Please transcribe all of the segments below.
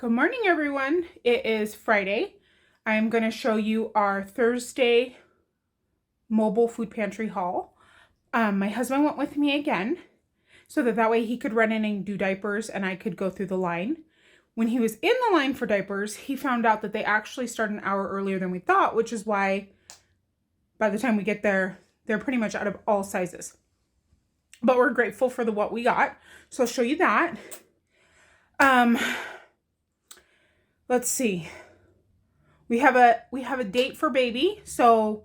Good morning, everyone. It is Friday. I'm going to show you our Thursday mobile food pantry haul. My husband went with me again so that way he could run in and do diapers and I could go through the line. When he was in the line for diapers, he found out that they actually start an hour earlier than we thought, which is why by the time we get there, they're pretty much out of all sizes. But we're grateful for what we got. So I'll show you that. Let's see. We have a date for baby. So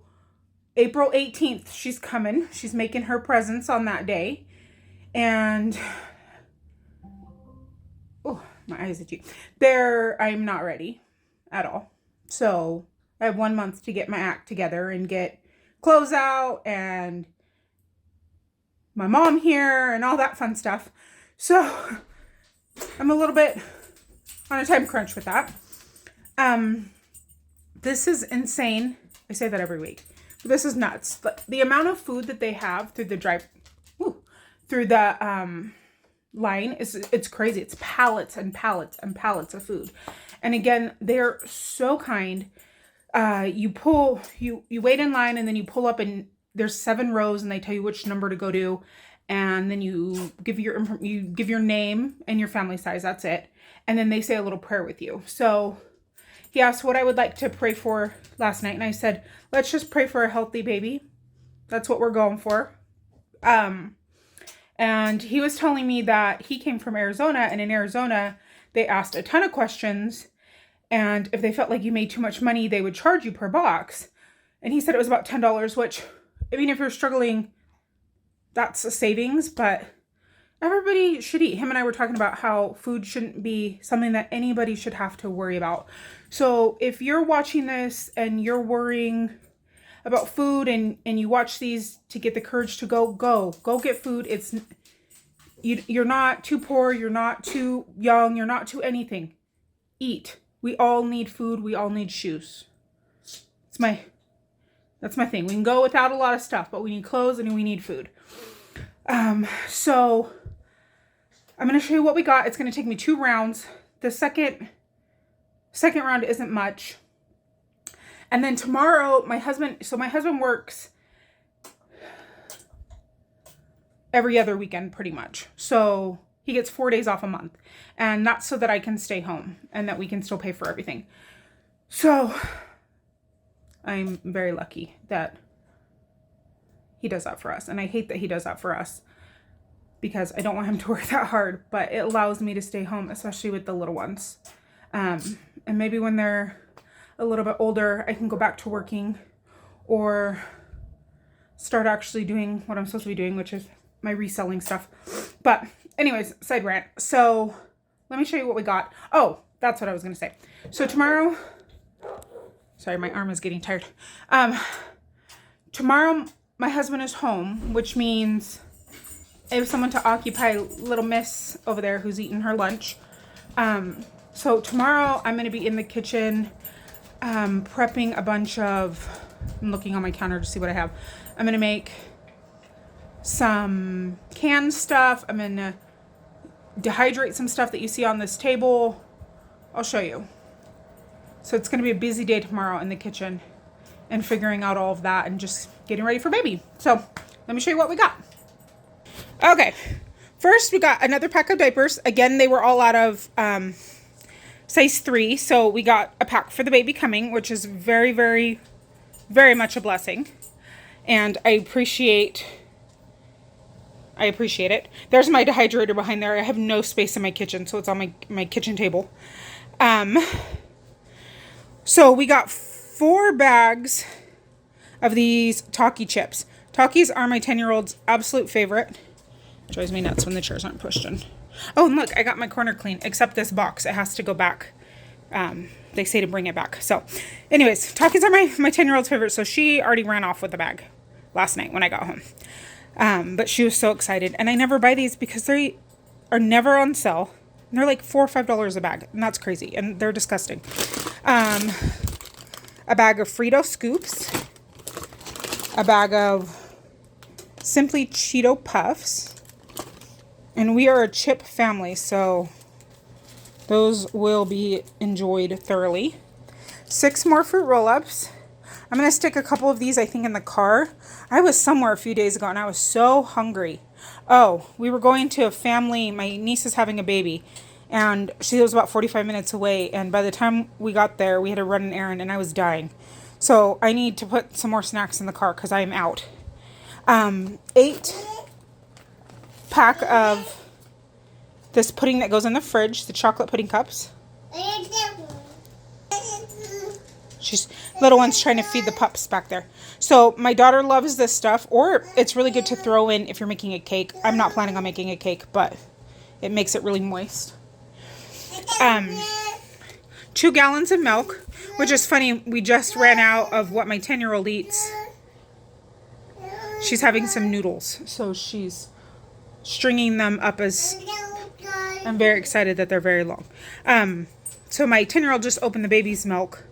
April 18th, she's coming. She's making her presents on that day. And oh, my eyes itchy. I'm not ready at all. So I have 1 month to get my act together and get clothes out and my mom here and all that fun stuff. So I'm a little bit on a time crunch with that. This is insane. I say that every week. But this is nuts. The amount of food that they have through the line it's crazy. It's pallets and pallets and pallets of food. And again, they're so kind. You wait in line and then you pull up and there's 7 rows and they tell you which number to go to. And then you give your name and your family size. That's it. And then they say a little prayer with you. So he asked what I would like to pray for last night. And I said, let's just pray for a healthy baby. That's what we're going for. And he was telling me that he came from Arizona. And in Arizona, they asked a ton of questions. And if they felt like you made too much money, they would charge you per box. And he said it was about $10, which, I mean, if you're struggling, that's a savings, but everybody should eat. Him and I were talking about how food shouldn't be something that anybody should have to worry about. So if you're watching this and you're worrying about food and you watch these to get the courage to go get food. You're not too poor. You're not too young. You're not too anything. Eat. We all need food. We all need shoes. That's my thing. We can go without a lot of stuff, but we need clothes and we need food. So I'm going to show you what we got. It's going to take me 2 rounds. The second round isn't much. And then tomorrow, my husband works every other weekend pretty much. So he gets 4 days off a month. And that's so that I can stay home and that we can still pay for everything. So I'm very lucky that he does that for us. And I hate that he does that for us because I don't want him to work that hard, but it allows me to stay home, especially with the little ones. And maybe when they're a little bit older, I can go back to working or start actually doing what I'm supposed to be doing, which is my reselling stuff. But anyways, side rant. So let me show you what we got. Oh, that's what I was going to say. So tomorrow, sorry, my arm is getting tired. Tomorrow, my husband is home, which means I have someone to occupy little miss over there who's eating her lunch. So tomorrow, I'm going to be in the kitchen prepping a bunch of, I'm looking on my counter to see what I have. I'm going to make some canned stuff. I'm going to dehydrate some stuff that you see on this table. I'll show you. So it's going to be a busy day tomorrow in the kitchen and figuring out all of that and just getting ready for baby. So let me show you what we got. Okay. First, we got another pack of diapers. Again, they were all out of size 3. So we got a pack for the baby coming, which is very, very, very much a blessing. And I appreciate it. There's my dehydrator behind there. I have no space in my kitchen, so it's on my kitchen table. So we got 4 bags of these Talkie chips. Talkies are my 10-year-old's absolute favorite. Drives me nuts when the chairs aren't pushed in. Oh, and look, I got my corner clean, except this box. It has to go back. They say to bring it back. So anyways, Talkies are my 10-year-old's favorite. So she already ran off with the bag last night when I got home. But she was so excited. And I never buy these because they are never on sale. And they're like $4 or $5 a bag. And that's crazy. And they're disgusting. A bag of Frito Scoops. A bag of Simply Cheeto Puffs. And we are a chip family, so Those will be enjoyed thoroughly. 6 more fruit roll-ups. I'm going to stick a couple of these, I think, in the car. I was somewhere a few days ago and I was so hungry. Oh, we were going to a family. My niece is having a baby and she was about 45 minutes away. And by the time we got there, we had to run an errand and I was dying. So I need to put some more snacks in the car because I am out. 8 pack of this pudding that goes in the fridge, the chocolate pudding cups. Little one's trying to feed the pups back there. So my daughter loves this stuff, or it's really good to throw in if you're making a cake. I'm not planning on making a cake, but it makes it really moist. 2 gallons of milk, which is funny. We just ran out of what my 10-year-old eats. She's having some noodles, so she's stringing them up as... I'm very excited that they're very long. So my 10-year-old just opened the baby's milk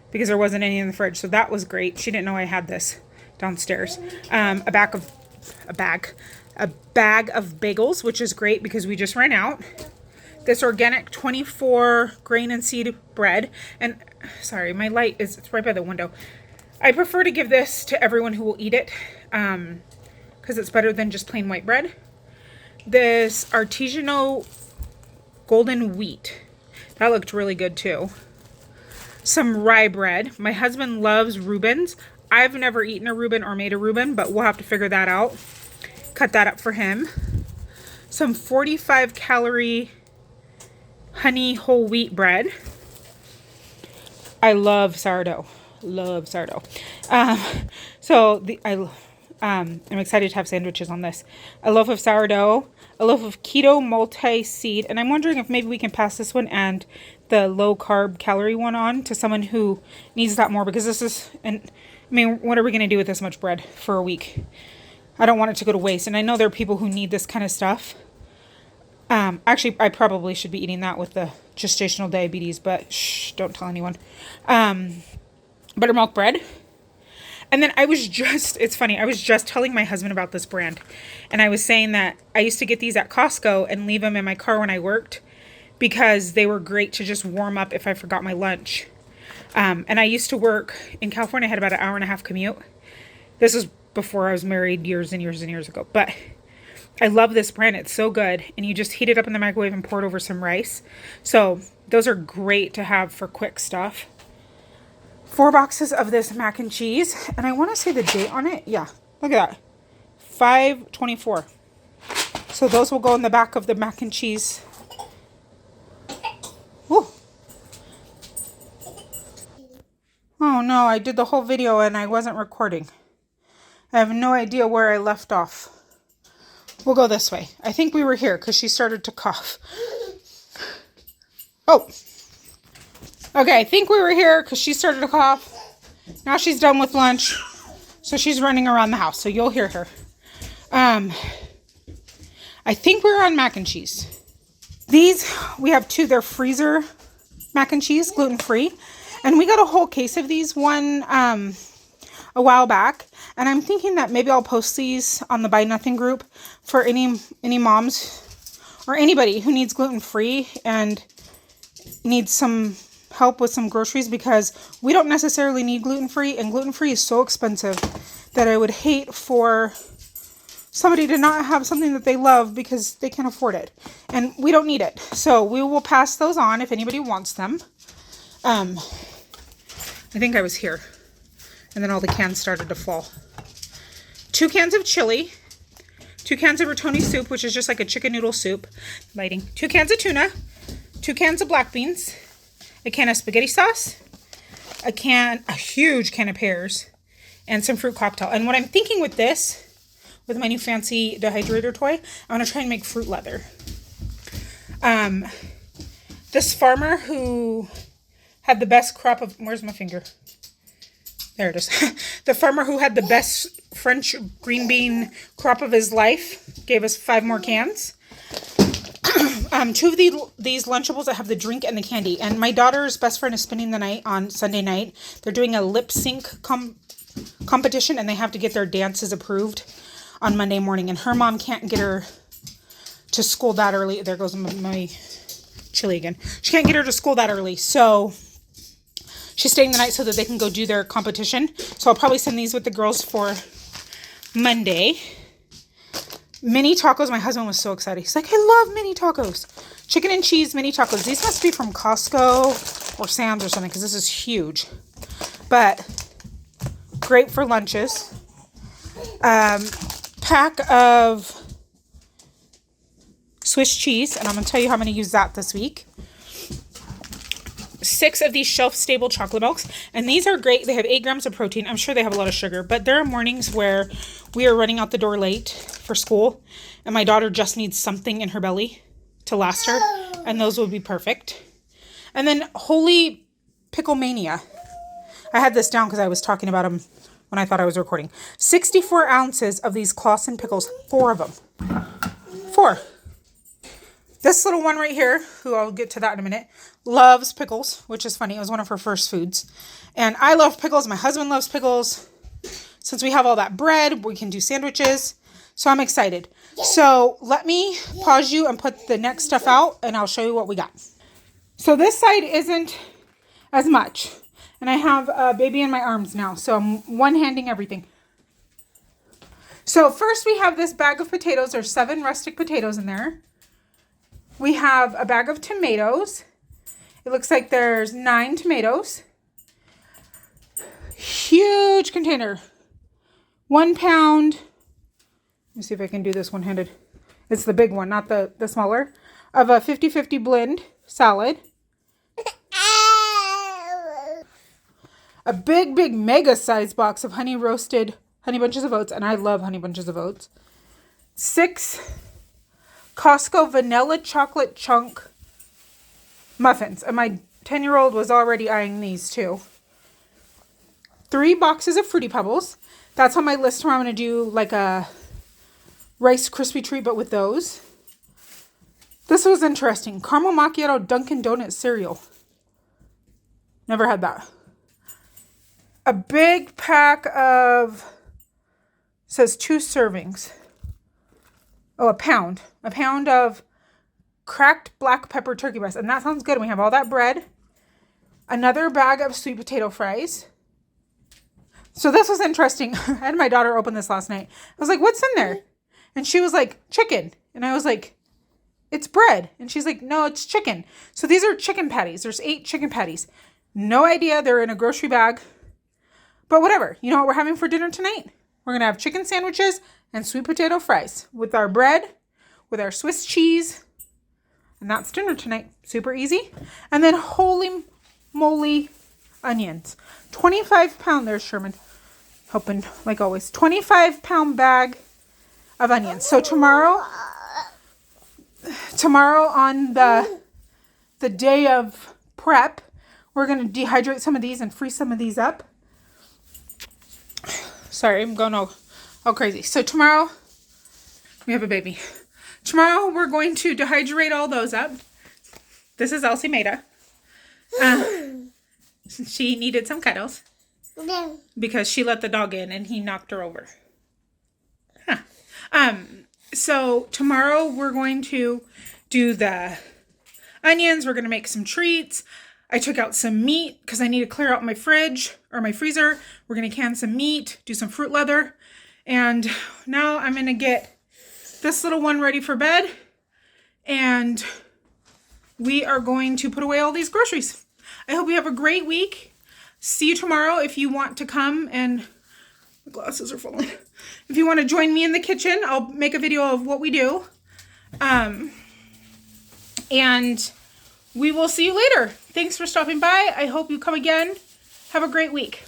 because there wasn't any in the fridge. So that was great. She didn't know I had this downstairs. A bag of bagels, which is great because we just ran out. This organic 24 grain and seed bread. And sorry, my light is, it's right by the window. I prefer to give this to everyone who will eat it because it's better than just plain white bread. This artisanal golden wheat. That looked really good too. Some rye bread. My husband loves Reubens. I've never eaten a Reuben or made a Reuben, but we'll have to figure that out. Cut that up for him. Some 45 calorie honey whole wheat bread. I love sourdough. Love sourdough. I'm excited to have sandwiches on this. A loaf of sourdough, a loaf of keto multi-seed, and I'm wondering if maybe we can pass this one and the low carb calorie one on to someone who needs that more, because this is, and I mean, what are we going to do with this much bread for a week? I don't want it to go to waste, and I know there are people who need this kind of stuff. Actually, I probably should be eating that with the gestational diabetes, but shh, don't tell anyone. Buttermilk bread. And then it's funny, I was just telling my husband about this brand. And I was saying that I used to get these at Costco and leave them in my car when I worked because they were great to just warm up if I forgot my lunch. And I used to work in California. I had about an 1.5-hour commute. This was before I was married years and years and years ago. But I love this brand. It's so good. And you just heat it up in the microwave and pour it over some rice. So those are great to have for quick stuff. 4 boxes of this mac and cheese. And I want to say the date on it. Yeah, look at that. 5/24. So those will go in the back of the mac and cheese. Ooh. Oh no, I did the whole video and I wasn't recording. I have no idea where I left off. We'll go this way. I think we were here because she started to cough. Oh. Okay, I think we were here because she started to cough. Now she's done with lunch. So she's running around the house. So you'll hear her. I think we're on mac and cheese. These, we have 2. They're freezer mac and cheese, gluten-free. And we got a whole case of these a while back. And I'm thinking that maybe I'll post these on the Buy Nothing group for any moms or anybody who needs gluten-free and needs some help with some groceries, because we don't necessarily need gluten-free, and gluten-free is so expensive that I would hate for somebody to not have something that they love because they can't afford it. And we don't need it. So we will pass those on if anybody wants them. I think I was here. And then all the cans started to fall. 2 cans of chili. 2 cans of rotoni soup, which is just like a chicken noodle soup. Lighting. 2 cans of tuna. 2 cans of black beans. A can of spaghetti sauce. A huge can of pears. And some fruit cocktail. And what I'm thinking with this, with my new fancy dehydrator toy, I'm going to try and make fruit leather. This farmer who had the best crop of... Where's my finger? There it is. The farmer who had the best French green bean crop of his life gave us 5 more cans. 2 of these Lunchables that have the drink and the candy. And my daughter's best friend is spending the night on Sunday night. They're doing a lip sync competition, and they have to get their dances approved on Monday morning. And her mom can't get her to school that early. There goes my chilly again. She can't get her to school that early. So she's staying the night so that they can go do their competition. So I'll probably send these with the girls for Monday. Mini tacos. My husband was so excited. He's like, I love mini tacos. Chicken and cheese mini tacos. These must be from Costco or Sam's or something because this is huge. But great for lunches. Pack of Swiss cheese. And I'm going to tell you how I'm going to use that this week. 6 of these shelf-stable chocolate milks. And these are great. They have 8 grams of protein. I'm sure they have a lot of sugar. But there are mornings where we are running out the door late for school. And my daughter just needs something in her belly to last her. And those would be perfect. And then Holy Pickle Mania. I had this down because I was talking about them when I thought I was recording. 64 ounces of these Claussen pickles. 4 of them. 4. This little one right here, who I'll get to that in a minute, loves pickles, which is funny. It was one of her first foods. And I love pickles. My husband loves pickles. Since we have all that bread, we can do sandwiches. So I'm excited. So let me pause you and put the next stuff out, and I'll show you what we got. So this side isn't as much. And I have a baby in my arms now, so I'm one-handing everything. So first we have this bag of potatoes. There's 7 rustic potatoes in there. We have a bag of tomatoes. It looks like there's 9 tomatoes. Huge container. 1 pound. Let me see if I can do this one-handed. It's the big one, not the smaller. Of a 50-50 blend salad. A big mega size box of honey roasted honey bunches of oats. And I love honey bunches of oats. 6 Costco vanilla chocolate chunk muffins. And my 10-year-old was already eyeing these too. 3 boxes of Fruity Pebbles. That's on my list where I'm going to do like a Rice Krispie treat, but with those. This was interesting. Caramel Macchiato Dunkin' Donuts cereal. Never had that. A big pack of, says 2 servings. Oh, a pound. A pound of cracked black pepper turkey breast. And that sounds good. We have all that bread. Another bag of sweet potato fries. So this was interesting. I had my daughter open this last night. I was like, what's in there? And she was like, chicken. And I was like, it's bread. And she's like, no, it's chicken. So these are chicken patties. There's 8 chicken patties. No idea. They're in a grocery bag. But whatever. You know what we're having for dinner tonight? We're going to have chicken sandwiches and sweet potato fries with our bread, with our Swiss cheese. And that's dinner tonight. Super easy. And then holy moly onions. 25 pound. There's Sherman helping like always. 25-pound bag of onions. So tomorrow on the day of prep, we're going to dehydrate some of these and freeze some of these up. Sorry, I'm going all crazy. So tomorrow, we have a baby. Tomorrow, we're going to dehydrate all those up. This is Elsie Maida. She needed some cuddles. Because she let the dog in and he knocked her over. So tomorrow, we're going to do the onions. We're going to make some treats. I took out some meat because I need to clear out my fridge or my freezer. We're going to can some meat, do some fruit leather. And now I'm going to get this little one ready for bed. And we are going to put away all these groceries. I hope you have a great week. See you tomorrow if you want to come and... My glasses are falling. If you want to join me in the kitchen, I'll make a video of what we do. And we will see you later. Thanks for stopping by. I hope you come again. Have a great week.